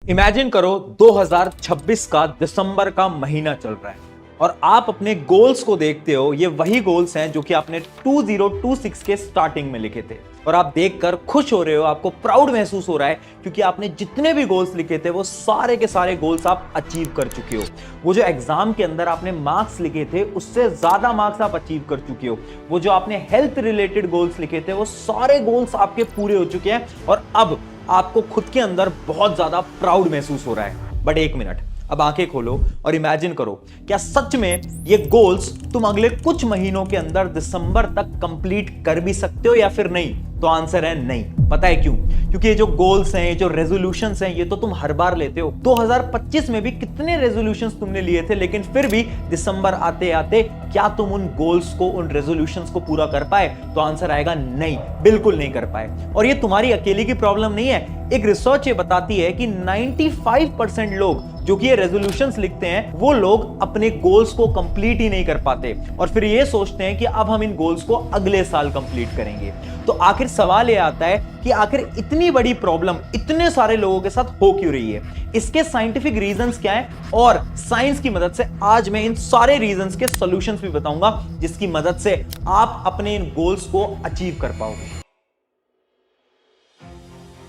Imagine करो 2026 का दिसंबर का महीना चल रहा है और आप अपने गोल्स को देखते हो। ये वही गोल्स हैं जो कि आपने 2026 के स्टार्टिंग में लिखे थे और आप देखकर खुश हो रहे हो, आपको प्राउड महसूस हो रहा है क्योंकि आपने जितने भी गोल्स लिखे थे वो सारे के सारे गोल्स आप अचीव कर चुके हो। वो जो एग्जाम के अंदर आपने मार्क्स लिखे थे उससे ज्यादा मार्क्स आप अचीव कर चुके हो। वो जो आपने हेल्थ रिलेटेड गोल्स लिखे थे वो सारे गोल्स आपके पूरे हो चुके हैं और अब आपको खुद के अंदर बहुत ज्यादा प्राउड महसूस हो रहा है। बट एक मिनट, अब आंखें खोलो और इमेजिन करो, क्या सच में ये गोल्स तुम अगले कुछ महीनों के अंदर दिसंबर तक कंप्लीट कर भी सकते हो या फिर नहीं? तो आंसर है नहीं। पता है क्यों? क्योंकि ये जो गोल्स हैं, ये जो रेजोल्यूशंस हैं, ये तो तुम हर बार लेते हो। 2025 में भी कितने रेजोल्यूशंस तुमने लिए थे, लेकिन फिर भी दिसंबर आते आते क्या तुम उन गोल्स को, उन रेजोल्यूशंस को पूरा कर पाए? तो आंसर आएगा नहीं, बिल्कुल नहीं कर पाए। और ये तुम्हारी अकेले की प्रॉब्लम नहीं है। एक रिसर्च ये बताती है कि 95% लोग जो कि ये रेजोल्यूशंस लिखते हैं वो लोग अपने गोल्स को कंप्लीट ही नहीं कर पाते और फिर ये सोचते हैं कि अब हम इन गोल्स को अगले साल कंप्लीट करेंगे। तो आखिर सवाल ये आता है कि आखिर इतनी बड़ी प्रॉब्लम इतने सारे लोगों के साथ हो क्यों रही है? इसके साइंटिफिक रीजंस क्या हैं? और साइंस की मदद से आज मैं इन सारे रीजंस के सॉल्यूशंस भी बताऊंगा जिसकी मदद से आप अपने इन गोल्स को अचीव कर पाओगे।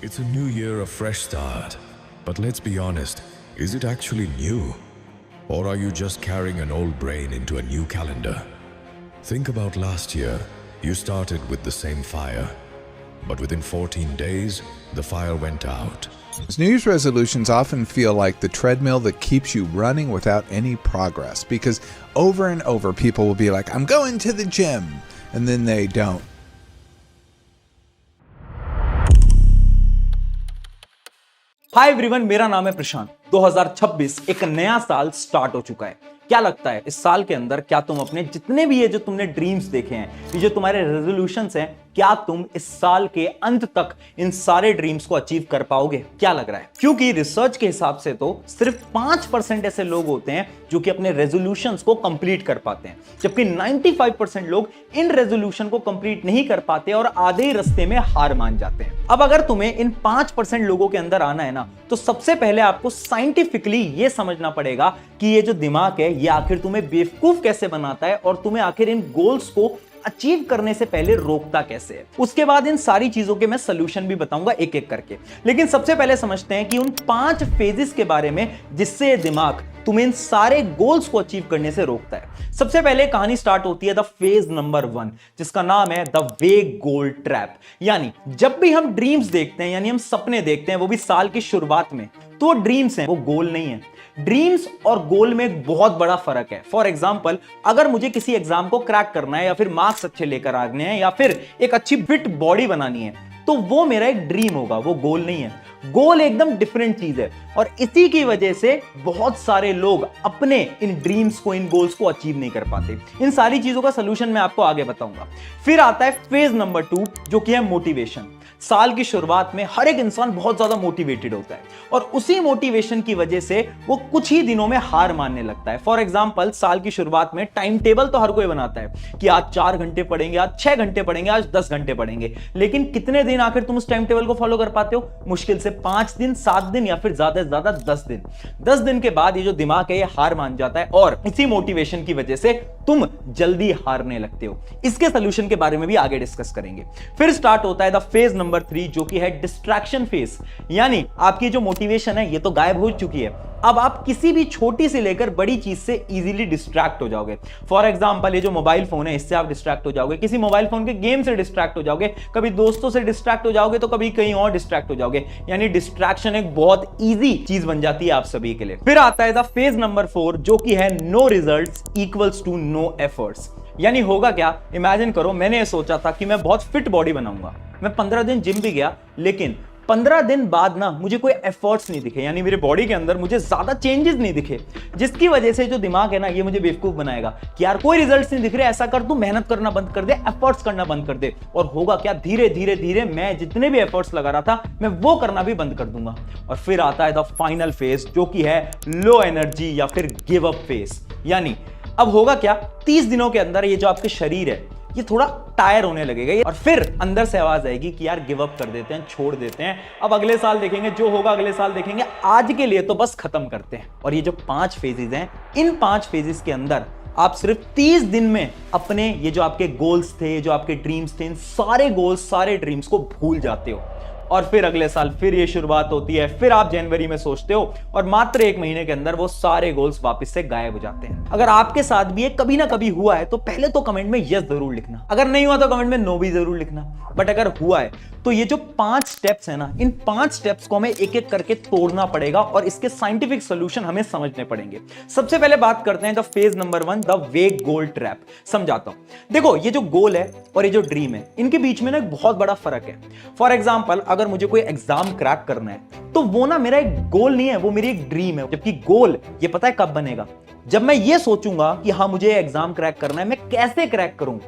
It's a new year, a fresh start. But let's be honest, is it actually new? Or are you just carrying an old brain into a new calendar? Think about last year. You started with the same fire. But within 14 days, the fire went out. New Year's resolutions often feel like the treadmill that keeps you running without any progress because over and over people will be like, I'm going to the gym, and then they don't. Hi everyone, मेरा नाम है प्रशांत। 2026 एक नया साल start हो चुका है। क्या लगता है इस साल के अंदर क्या तुम अपने जितने भी ये जो तुमने ड्रीम्स देखे हैं, ये जो तुम्हारे रेजोल्यूशंस हैं, क्या तुम इस साल के अंत तक इन सारे ड्रीम्स को अचीव कर पाओगे? क्या लग रहा है? क्योंकि रिसर्च के हिसाब से तो सिर्फ 5% ऐसे लोग होते हैं जो कि अपने रेजोल्यूशंस को कंप्लीट कर पाते हैं, जबकि 95% लोग इन रेजोल्यूशन को कंप्लीट नहीं कर पाते और आधे ही रास्ते में हार मान जाते हैं। अब अगर तुम्हें इन 5% लोगों के अंदर आना है ना, तो सबसे पहले आपको साइंटिफिकली ये समझना पड़ेगा कि ये जो दिमाग है ये आखिर तुम्हें बेवकूफ कैसे बनाता है और तुम्हें आखिर इन गोल्स को अचीव करने से पहले रोकता कैसे है। उसके बाद इन सारी चीजों के मैं सॉल्यूशन भी बताऊंगा एक एक करके। लेकिन सबसे पहले समझते हैं कि उन 5 फेजेस के बारे में जिससे दिमाग तुम्हें इन सारे गोल्स को अचीव करने से रोकता है। सबसे पहले कहानी स्टार्ट होती है द फेज नंबर 1, जिसका नाम है द वेग गोल ट्रैप। यानी जब भी हम ड्रीम्स देखते हैं, यानी हम सपने देखते हैं, वो भी साल की शुरुआत में, तो ड्रीम्स हैं, वो गोल नहीं है। ड्रीम्स और गोल में एक बहुत बड़ा फर्क है। फॉर एग्जाम्पल, अगर मुझे किसी एग्जाम को क्रैक करना है या फिर मार्क्स अच्छे लेकर आने हैं या फिर एक अच्छी फिट बॉडी बनानी है, तो वो मेरा एक ड्रीम होगा, वो गोल नहीं है। गोल एकदम डिफरेंट चीज है और इसी की वजह से बहुत सारे लोग अपने इन ड्रीम्स को, इन गोल्स को अचीव नहीं कर पाते। इन सारी चीजों का सलूशन मैं आपको आगे बताऊंगा। फिर आता है फेज नंबर 2, जो कि है मोटिवेशन। साल की शुरुआत में हर एक इंसान बहुत ज्यादा मोटिवेटेड होता है और उसी मोटिवेशन की वजह से वो कुछ ही दिनों में हार मानने लगता है। फॉर एग्जांपल, साल की शुरुआत में टाइम टेबल तो हर कोई बनाता है कि आज 4 घंटे पढ़ेंगे, आज 6 घंटे पढ़ेंगे, आज 10 घंटे पढ़ेंगे, लेकिन कितने दिन आखिर तुम उस टाइम टेबल को फॉलो कर पाते हो? मुश्किल से 5 दिन, 7 दिन या फिर ज्यादा से ज्यादा 10 दिन। 10 दिन के बाद ये जो दिमाग है ये हार मान जाता है और इसी मोटिवेशन की वजह से तुम जल्दी हारने लगते हो। इसके सोल्यूशन के बारे में भी आगे डिस्कस करेंगे। फिर स्टार्ट होता है द फेज नंबर 3, जो कि है डिस्ट्रैक्शन फेज। यानी आपकी जो मोटिवेशन है ये तो गायब हो चुकी है, अब आप किसी भी छोटी से लेकर बड़ी चीज से इजीली डिस्ट्रैक्ट हो जाओगे। फॉर एग्जांपल, ये जो मोबाइल फोन है इससे आप डिस्ट्रैक्ट हो जाओगे, किसी मोबाइल फोन के गेम से डिस्ट्रैक्ट हो जाओगे, कभी दोस्तों से डिस्ट्रैक्ट हो जाओगे तो कभी कहीं और डिस्ट्रैक्ट हो जाओगे। यानी डिस्ट्रैक्शन एक बहुत इजी चीज बन जाती है आप सभी के लिए। फिर आता है द फेज नंबर 4, जो कि है no results equals to no efforts. यानी होगा क्या? इमेजिन करो, मैंने सोचा था कि मैं बहुत फिट बॉडी बनाऊंगा, मैं 15 दिन जिम भी गया, लेकिन 15 दिन बाद ना मुझे कोई एफर्ट्स नहीं दिखे, यानी मेरे बॉडी के अंदर मुझे ज्यादा चेंजेस नहीं दिखे, जिसकी वजह से जो दिमाग है ना ये मुझे बेवकूफ बनाएगा कि यार कोई रिजल्ट्स नहीं दिख रहे, ऐसा कर तू मेहनत करना बंद कर दे, एफर्ट्स करना बंद कर दे। और होगा क्या? धीरे धीरे धीरे मैं जितने भी एफर्ट्स लगा रहा था मैं वो करना भी बंद कर दूंगा। और फिर आता है द फाइनल फेज, जो कि है लो एनर्जी या फिर गिव अप फेज। यानी अब होगा क्या? 30 दिनों के अंदर ये जो आपके शरीर है ये थोड़ा टायर होने लगेगा और फिर अंदर से आवाज आएगी कि यार गिव अप कर देते हैं, छोड़ देते हैं, अब अगले साल देखेंगे, जो होगा अगले साल देखेंगे, आज के लिए तो बस खत्म करते हैं। और ये जो 5 फेजेस हैं, इन 5 फेजेस के अंदर आप सिर्फ 30 दिन में अपने ये जो आपके गोल्स थे, जो आपके ड्रीम्स थे, इन सारे गोल्स, सारे ड्रीम्स को भूल जाते हो। और फिर अगले साल फिर ये शुरुआत होती है, फिर आप जनवरी में सोचते हो और मात्र 1 महीने के अंदर वो सारे गोल्स वापस से गायब हो जाते हैं। अगर आपके साथ भी ये कभी ना कभी हुआ है तो पहले तो कमेंट में यस जरूर लिखना, अगर नहीं हुआ तो कमेंट में नो भी जरूर लिखना। बट अगर हुआ है तो ये जो 5 स्टेप्स है ना, इन 5 स्टेप्स को हमें एक एक करके तोड़ना पड़ेगा और इसके साइंटिफिक सोल्यूशन हमें समझने पड़ेंगे। सबसे पहले बात करते हैं द फेज नंबर 1, द वेग गोल ट्रैप। समझाता हूं। देखो, ये जो गोल है और ये जो ड्रीम है, इनके बीच में ना एक बहुत बड़ा फर्क है। फॉर एग्जाम्पल, अगर मुझे कोई एग्जाम क्रैक करना है तो वो ना मेरा एक गोल नहीं है, वो मेरी एक ड्रीम है। जबकि गोल ये पता है कब बनेगा, जब मैं ये सोचूंगा कि हाँ मुझे एग्जाम क्रैक करना है, मैं कैसे क्रैक करूं।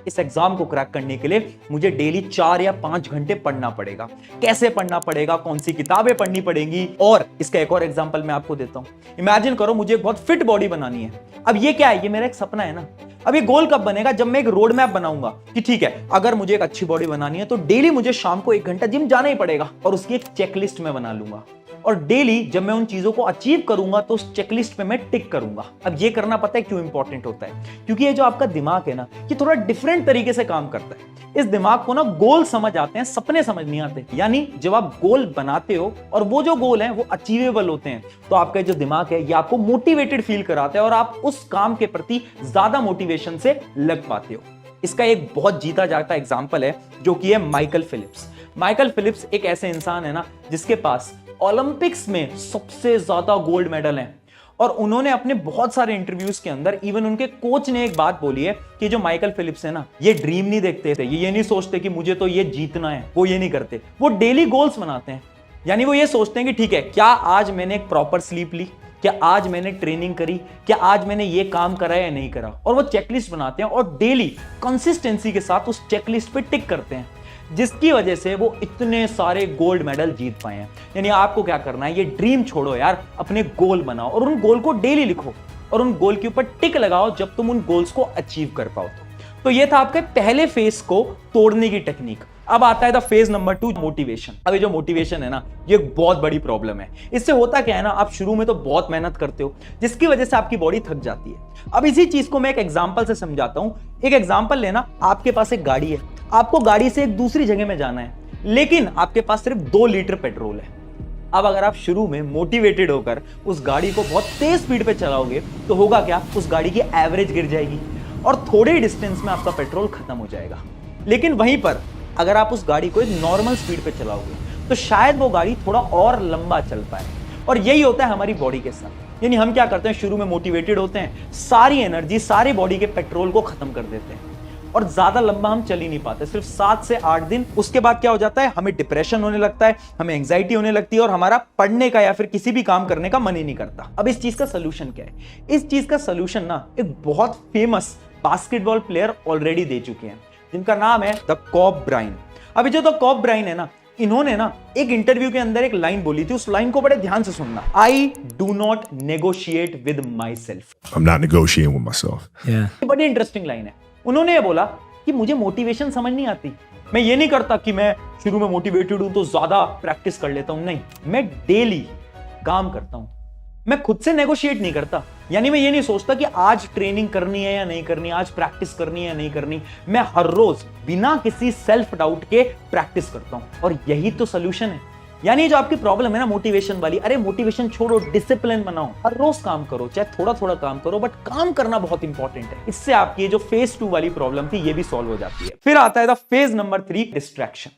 इस एग्जाम को क्रैक करने के लिए मुझे डेली 4 या 5 घंटे पढ़ना पड़ेगा। कैसे पढ़ना पड़ेगा, कौन सी किताबें पढ़नी पड़ेंगी। और इसका एक और एग्जांपल मैं आपको देता हूं। इमेजिन करो मुझे एक बहुत फिट बॉडी बनानी है। अब ये क्या है, ये मेरा एक सपना है ना। अब ये गोल कब बनेगा, जब मैं एक रोड मैप बनाऊंगा कि ठीक है, अगर मुझे एक अच्छी बॉडी बनानी है तो डेली मुझे शाम को 1 घंटा जिम जाना ही पड़ेगा और उसकी एक चेकलिस्ट में बना लूंगा। और डेली जब मैं उन चीजों को अचीव करूंगा तो उस चेकलिस्ट पे मैं टिक करूंगा। अब ये करना पता है क्यों इंपॉर्टेंट होता है, क्योंकि ये जो आपका दिमाग है ना, ये थोड़ा डिफरेंट तरीके से काम करता है। इस दिमाग को ना गोल समझ आते हैं, सपने समझ नहीं आते। यानी जब आप गोल बनाते हो और वो जो गोल हैं वो अचीवेबल होते हैं, तो आपका जो दिमाग है ये आपको मोटिवेटेड फील कराता है और आप उस काम के प्रति ज्यादा मोटिवेशन से लग पाते हो। इसका एक बहुत जीता जाता एग्जाम्पल है जो कि है माइकल फिलिप्स। माइकल फिलिप्स एक ऐसे इंसान है ना जिसके पास ओलंपिक्स में सबसे ज्यादा गोल्ड मेडल हैं। और उन्होंने अपने बहुत सारे इंटरव्यूज के अंदर, इवन उनके कोच ने एक बात बोली है कि जो माइकल फिलिप्स है ना, ये ड्रीम नहीं देखते थे, ये नहीं सोचते कि मुझे तो ये जीतना है, वो ये नहीं करते, वो डेली गोल्स बनाते हैं। यानी वो ये सोचते हैं कि ठीक है, क्या आज मैंने एक प्रॉपर स्लीप ली, क्या आज मैंने ट्रेनिंग करी, क्या आज मैंने ये काम करा या नहीं करा। और वो चेकलिस्ट बनाते हैं और डेली कंसिस्टेंसी के साथ उस चेकलिस्ट पे टिक करते हैं, जिसकी वजह से वो इतने सारे गोल्ड मेडल जीत पाए हैं। यानी आपको क्या करना है, ये ड्रीम छोड़ो यार, अपने गोल बनाओ और उन गोल को डेली लिखो और उन गोल के ऊपर टिक लगाओ जब तुम उन गोल्स को अचीव कर पाओ। तो ये था आपके पहले फेज को तोड़ने की टेक्निक। अब आता है द फेज नंबर 2, मोटिवेशन। अब ये जो मोटिवेशन है ना, ये एक बहुत बड़ी प्रॉब्लम है। इससे होता क्या है ना, आप शुरू में तो बहुत मेहनत करते हो जिसकी वजह से आपकी बॉडी थक जाती है। अब इसी चीज को मैं एक एग्जांपल से समझाता हूं। एक एग्जांपल लेना, आपके पास एक गाड़ी है, आपको गाड़ी से एक दूसरी जगह में जाना है, लेकिन आपके पास सिर्फ 2 लीटर पेट्रोल है। अब अगर आप शुरू में मोटिवेटेड होकर उस गाड़ी को बहुत तेज स्पीड पे चलाओगे तो होगा क्या, उस गाड़ी की एवरेज गिर जाएगी और थोड़े डिस्टेंस में आपका पेट्रोल खत्म हो जाएगा। लेकिन वहीं पर अगर आप उस गाड़ी को एक नॉर्मल स्पीड पे चलाओगे तो शायद वो गाड़ी थोड़ा और लंबा चल पाए। और यही होता है हमारी बॉडी के साथ। यानी हम क्या करते हैं, शुरू में मोटिवेटेड होते हैं, सारी एनर्जी, सारी बॉडी के पेट्रोल को खत्म कर देते हैं और ज्यादा लंबा हम चल ही नहीं पाते, सिर्फ 7 से 8 दिन। उसके बाद क्या हो जाता है, हमें डिप्रेशन होने लगता है, हमें एंजाइटी होने लगती है और हमारा पढ़ने का या फिर किसी भी काम करने का मन ही नहीं करता। अब इस चीज का सोल्यूशन क्या है? इस चीज का सोल्यूशन ना एक बहुत फेमस बास्केटबॉल प्लेयर ऑलरेडी दे चुके हैं, जिनका नाम है द कॉब ब्राइन। अभी जो द कॉब ब्राइन है ना, इन्होंने ना एक इंटरव्यू के अंदर एक लाइन बोली थी, उस लाइन को बड़े ध्यान से सुनना। I do not negotiate with my self. I'm not negotiating with myself. ये बड़ी इंटरेस्टिंग लाइन है। उन्होंने ये बोला कि मुझे मोटिवेशन समझ नहीं आती, मैं ये नहीं करता कि मैं शुरू में मोटिवेटेड हूं तो ज्यादा प्रैक्टिस कर लेता हूं, नहीं, मैं डेली काम करता हूं, मैं खुद से नेगोशिएट नहीं करता। यानी मैं ये नहीं सोचता कि आज ट्रेनिंग करनी है या नहीं करनी, आज प्रैक्टिस करनी है या नहीं करनी, मैं हर रोज बिना किसी सेल्फ डाउट के प्रैक्टिस करता हूं। और यही तो सोल्यूशन है। यानी जो आपकी प्रॉब्लम है ना मोटिवेशन वाली, अरे मोटिवेशन छोड़ो, डिसिप्लिन बनाओ, हर रोज काम करो, चाहे थोड़ा थोड़ा काम करो, बट काम करना बहुत इंपॉर्टेंट है। इससे आपकी जो फेज 2 वाली प्रॉब्लम थी ये भी सॉल्व हो जाती है। फिर आता है द फेज नंबर 3, डिस्ट्रैक्शन।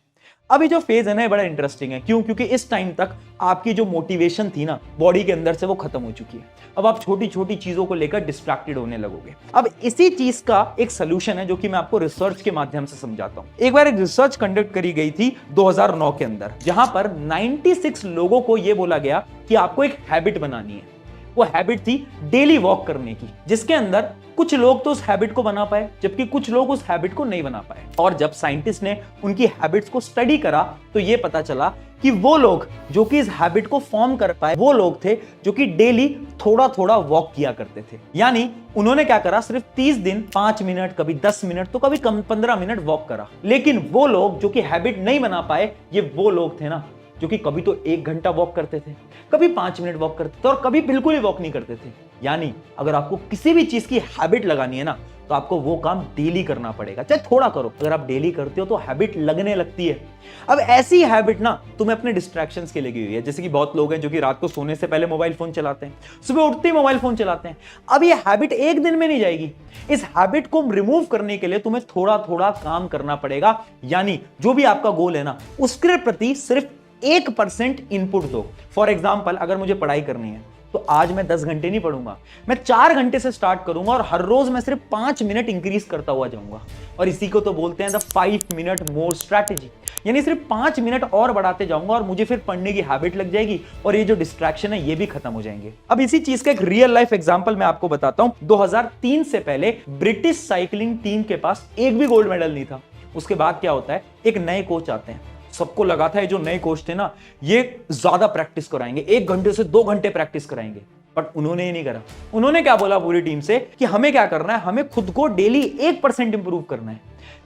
अभी जो फेज है ना बड़ा इंटरेस्टिंग है। क्यों? क्योंकि इस टाइम तक आपकी जो मोटिवेशन थी ना बॉडी के अंदर से, वो खत्म हो चुकी है। अब आप छोटी छोटी चीजों को लेकर डिस्ट्रैक्टेड होने लगोगे। अब इसी चीज का एक सोल्यूशन है जो कि मैं आपको रिसर्च के माध्यम से समझाता हूं। एक बार एक रिसर्च कंडक्ट करी गई थी 2009 के अंदर, जहां पर 96 लोगों को यह बोला गया कि आपको एक हैबिट बनानी है। वो हैबिट थी डेली वॉक करने की, जिसके अंदर कुछ लोग तो उस हैबिट को बना पाए जबकि कुछ लोग उस हैबिट को नहीं बना पाए। और जब साइंटिस्ट ने उनकी हैबिट्स को स्टडी करा तो ये पता चला कि वो लोग जो कि इस हैबिट को फॉर्म कर पाए वो लोग थे जो कि डेली थोड़ा थोड़ा वॉक किया करते थे। यानी उन्होंने क्या करा, सिर्फ 30 दिन 5 मिनट, कभी 10 मिनट, तो कभी कम 15 मिनट वॉक करा। लेकिन वो लोग जो कि हैबिट नहीं बना पाए, ये वो लोग थे ना जो कि कभी तो 1 घंटा वॉक करते थे, कभी 5 मिनट वॉक करते थे और कभी बिल्कुल ही वॉक नहीं करते थे। यानी अगर आपको किसी भी चीज की हैबिट लगानी है ना तो आपको वो काम डेली करना पड़ेगा, चाहे थोड़ा करो। अगर आप डेली करते हो तो हैबिट लगने लगती है। अब ऐसी हैबिट ना तुम्हें अपने डिस्ट्रैक्शंस के लगी हुई है, जैसे कि बहुत लोग हैं जो कि रात को सोने से पहले मोबाइल फोन चलाते हैं, सुबह उठते ही मोबाइल फोन चलाते हैं। अब ये हैबिट एक दिन में नहीं जाएगी। इस हैबिट को रिमूव करने के लिए तुम्हें थोड़ा थोड़ा काम करना पड़ेगा। यानी जो भी आपका गोल है ना उसके प्रति सिर्फ 1% इनपुट दो। फॉर एग्जाम्पल, अगर मुझे पढ़ाई करनी है तो आज मैं 10 घंटे नहीं पढ़ूंगा, मैं 4 घंटे से स्टार्ट करूंगा और हर रोज मैं सिर्फ 5 मिनट इंक्रीज करता हुआ जाऊंगा। और इसी को तो बोलते हैं द 5 मिनट मोर स्ट्रैटेजी। यानी सिर्फ 5 मिनट और बढ़ाते जाऊंगा और मुझे फिर पढ़ने की हैबिट लग जाएगी और ये जो डिस्ट्रैक्शन है ये भी खत्म हो जाएंगे। अब इसी चीज का एक रियल लाइफ एग्जांपल मैं आपको बताता हूं। 2003 से पहले ब्रिटिश साइकिलिंग टीम के पास एक भी गोल्ड मेडल नहीं था। उसके बाद क्या होता है, एक नए कोच आते हैं। सबको लगा था ये जो नए कोच थे ना ये ज्यादा प्रैक्टिस कराएंगे, 1 घंटे से 2 घंटे प्रैक्टिस कराएंगे, बट उन्होंने ये नहीं करा। उन्होंने क्या बोला पूरी टीम से कि हमें क्या करना है, हमें खुद को डेली 1% इंप्रूव करना है।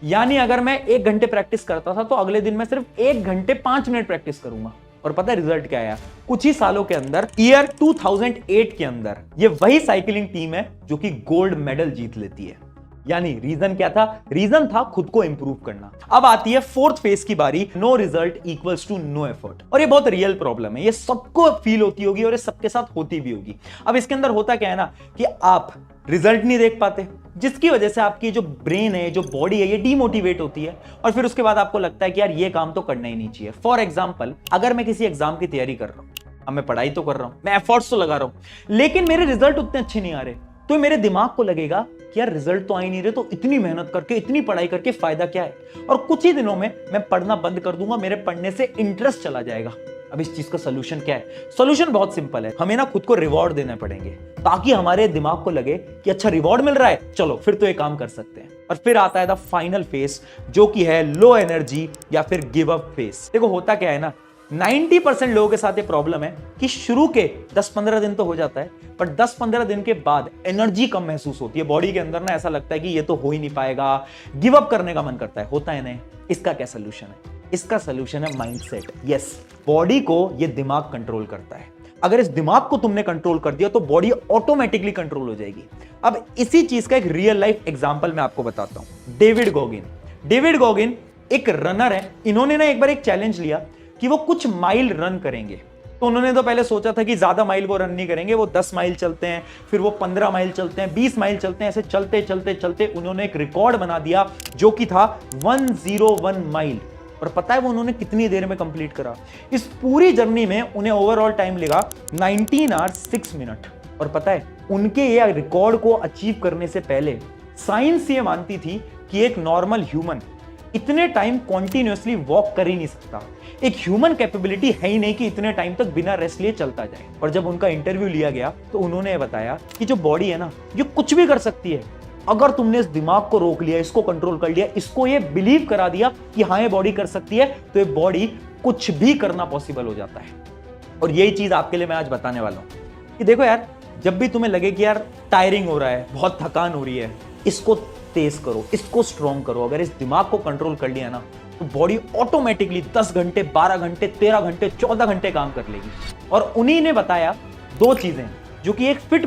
यानी अगर मैं 1 घंटे प्रैक्टिस करता था तो अगले दिन मैं सिर्फ 1 घंटे 5 मिनट प्रैक्टिस करूंगा। और पता है रिजल्ट क्या आया? कुछ ही सालों के अंदर, ईयर 2008 के अंदर, ये वही साइकिलिंग टीम है जो कि गोल्ड मेडल जीत लेती है। यानी रीजन क्या था? रीजन था खुद को इंप्रूव करना। अब आती है 4th फेज की बारी, no result equals to no effort. और ये बहुत रियल प्रॉब्लम है, ये सबको फील होती होगी और ये सबके साथ होती भी होगी। अब इसके अंदर होता क्या है ना कि आप रिजल्ट नहीं देख पाते, जिसकी वजह से आपकी जो ब्रेन है, जो बॉडी है, ये डीमोटिवेट होती है और फिर उसके बाद आपको लगता है कि यार ये काम तो करना ही नहीं चाहिए। फॉर एग्जाम्पल, अगर मैं किसी एग्जाम की तैयारी कर रहा हूं, अब मैं पढ़ाई तो कर रहा हूं, मैं एफर्ट्स तो लगा रहा हूं, लेकिन मेरे रिजल्ट उतने अच्छे नहीं आ रहे, तो मेरे दिमाग को लगेगा कि यार रिजल्ट तो आ ही नहीं रहे, तो इतनी मेहनत करके, इतनी पढ़ाई करके फायदा क्या है? और कुछ ही दिनों में मैं पढ़ना बंद कर दूंगा, मेरे पढ़ने से इंटरेस्ट चला जाएगा। अब इस चीज का सोल्यूशन क्या है? सोल्यूशन बहुत सिंपल है, हमें ना खुद को रिवॉर्ड देने पड़ेंगे ताकि हमारे दिमाग को लगे कि अच्छा रिवॉर्ड मिल रहा है, चलो फिर तो ये काम कर सकते हैं। और फिर आता है द फाइनल फेज जो कि है लो एनर्जी या फिर गिव अप फेज। देखो होता क्या है ना, 90% लोगों के साथ ये प्रॉब्लम है कि शुरू के 10-15 दिन तो हो जाता है, पर 10-15 दिन के बाद एनर्जी कम महसूस होती है बॉडी के अंदर ना, ऐसा लगता है कि ये तो हो ही नहीं पाएगा, गिव अप करने का मन करता है, होता है नहीं। इसका क्या सोल्यूशन है? इसका सोल्यूशन है माइंडसेट। यस, बॉडी को ये दिमाग कंट्रोल करता है। अगर इस दिमाग को तुमने कंट्रोल कर दिया तो बॉडी ऑटोमेटिकली कंट्रोल हो जाएगी। अब इसी चीज का एक रियल लाइफ एग्जांपल मैं आपको बताता हूं। डेविड गोगिन एक रनर है। इन्होंने ना एक बार एक चैलेंज लिया कि वो कुछ माइल रन करेंगे। तो उन्होंने तो पहले सोचा था कि ज्यादा माइल वो रन नहीं करेंगे, वो 10 माइल चलते हैं, फिर वो 15 माइल चलते हैं, 20 माइल चलते हैं। ऐसे चलते चलते चलते उन्होंने एक रिकॉर्ड बना दिया जो कि था 101 माइल। और पता है वो उन्होंने कितनी देर में कंप्लीट करा? इस पूरी जर्नी में उन्हें ओवरऑल टाइम लगा 19 आवर्स 6 मिनट। और पता है उनके ये रिकॉर्ड को अचीव करने से पहले साइंस ये मानती थी कि एक नॉर्मल ह्यूमन इतने टाइम कॉन्टिन्यूअसली वॉक कर ही नहीं सकता। एक ह्यूमन कैपेबिलिटी है ही नहीं कि इतने टाइम तक बिना रेस्ट लिए चलता जाए। और जब उनका इंटरव्यू लिया गया तो उन्होंने बताया कि जो बॉडी है ना ये कुछ भी कर सकती है। अगर तुमने इस दिमाग को रोक लिया, इसको कंट्रोल कर लिया, इसको ये बिलीव करा दिया कि हाँ ये बॉडी कर सकती है, तो ये बॉडी कुछ भी करना पॉसिबल हो जाता है। और यही चीज आपके लिए मैं आज बताने वाला हूं कि देखो यार, जब भी तुम्हें लगे कि यार टायरिंग हो रहा है, बहुत थकान हो रही है, इसको तेज करो, इसको स्ट्रॉन्ग करो। अगर इस दिमाग को कंट्रोल कर लिया ना तो बॉडी ऑटोमेटिकली 10 घंटे, 12 घंटे, 13 घंटे, 14 घंटे काम कर लेगी। और उन्हीं ने बताया 2 चीजें जो कि एक फिट